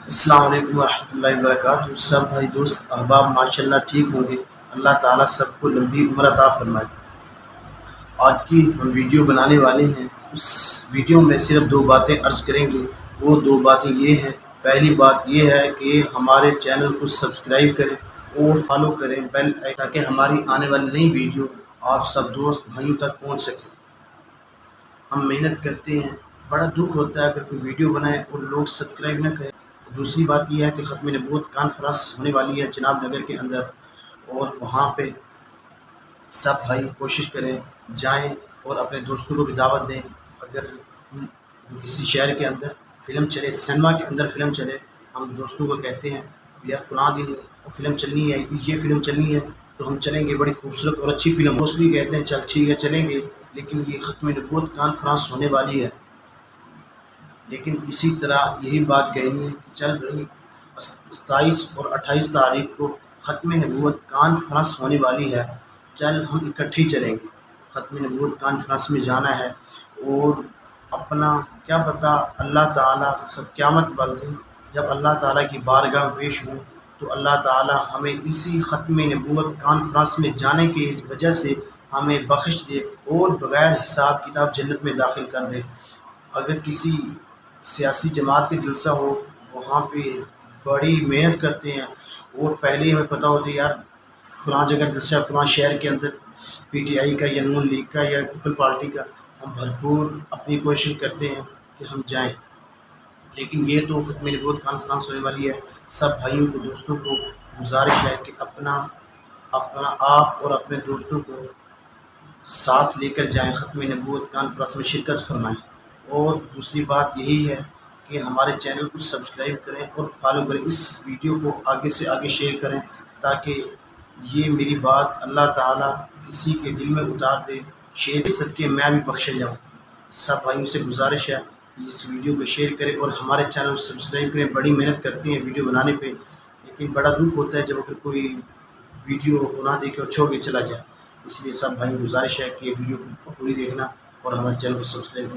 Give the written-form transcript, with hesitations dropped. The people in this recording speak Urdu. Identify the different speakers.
Speaker 1: السلام علیکم ورحمۃ اللہ وبرکاتہ۔ سب بھائی دوست احباب ماشاء اللہ ٹھیک ہوں گے۔ اللہ تعالیٰ سب کو لمبی عمر عطا فرمائے۔ آج کی ہم ویڈیو بنانے والے ہیں، اس ویڈیو میں صرف دو باتیں عرض کریں گے۔ وہ دو باتیں یہ ہیں، پہلی بات یہ ہے کہ ہمارے چینل کو سبسکرائب کریں اور فالو کریں بیل آئیکن، تاکہ ہماری آنے والی نئی ویڈیو آپ سب دوست بھائیوں تک پہنچ سکے۔ ہم محنت کرتے ہیں، بڑا دکھ ہوتا ہے اگر کوئی ویڈیو بنائے اور لوگ سبسکرائب نہ کریں۔ دوسری بات یہ ہے کہ ختم نبوت کانفرنس ہونے والی ہے جناب نگر کے اندر، اور وہاں پہ سب بھائی کوشش کریں جائیں اور اپنے دوستوں کو بھی دعوت دیں۔ اگر کسی شہر کے اندر فلم چلے، سنیما کے اندر فلم چلے، ہم دوستوں کو کہتے ہیں یار فلاں دن فلم چلنی ہے، یہ فلم چلنی ہے، تو ہم چلیں گے، بڑی خوبصورت اور اچھی فلم۔ دوست بھی کہتے ہیں چل ٹھیک ہے چلیں گے، لیکن یہ ختم نبوت کانفرنس ہونے والی ہے۔ لیکن اسی طرح یہی بات کہنی ہے کہ چل بھائی 27 اور 28 تاریخ کو ختم نبوت کانفرنس ہونے والی ہے، چل ہم اکٹھے چلیں گے۔ ختم نبوت کانفرنس میں جانا ہے، اور اپنا کیا پتہ اللہ تعالیٰ قیامت والے دن جب اللہ تعالیٰ کی بارگاہ میں پیش ہوں تو اللہ تعالیٰ ہمیں اسی ختم نبوت کانفرنس میں جانے کی وجہ سے ہمیں بخش دے اور بغیر حساب کتاب جنت میں داخل کر دے۔ اگر کسی سیاسی جماعت کے جلسہ ہو، وہاں پہ بڑی محنت کرتے ہیں، اور پہلے ہی ہمیں پتہ ہوتا ہے یار فلاں جگہ جلسہ فلاں شہر کے اندر پی ٹی آئی کا یا نون لیگ کا یا پیپل پارٹی کا، ہم بھرپور اپنی کوشش کرتے ہیں کہ ہم جائیں۔ لیکن یہ تو ختم نبوت کانفرنس ہونے والی ہے، سب بھائیوں کو دوستوں کو گزارش ہے کہ اپنا آپ اور اپنے دوستوں کو ساتھ لے کر جائیں، ختم نبوت کانفرنس میں شرکت فرمائیں۔ اور دوسری بات یہی ہے کہ ہمارے چینل کو سبسکرائب کریں اور فالو کریں، اس ویڈیو کو آگے سے آگے شیئر کریں، تاکہ یہ میری بات اللہ تعالیٰ کسی کے دل میں اتار دے، شیئر کے صدقے میں بھی بخشے جاؤں۔ سب بھائیوں سے گزارش ہے اس ویڈیو کو شیئر کریں اور ہمارے چینل کو سبسکرائب کریں۔ بڑی محنت کرتے ہیں ویڈیو بنانے پہ، لیکن بڑا دکھ ہوتا ہے جب اگر کوئی ویڈیو بنا دے کے اور چھوڑ کے چلا جائے۔ اس لیے سب بھائی گزارش ہے کہ یہ ویڈیو کو پوری دیکھنا اور ہمارے چینل کو سبسکرائب کرنا۔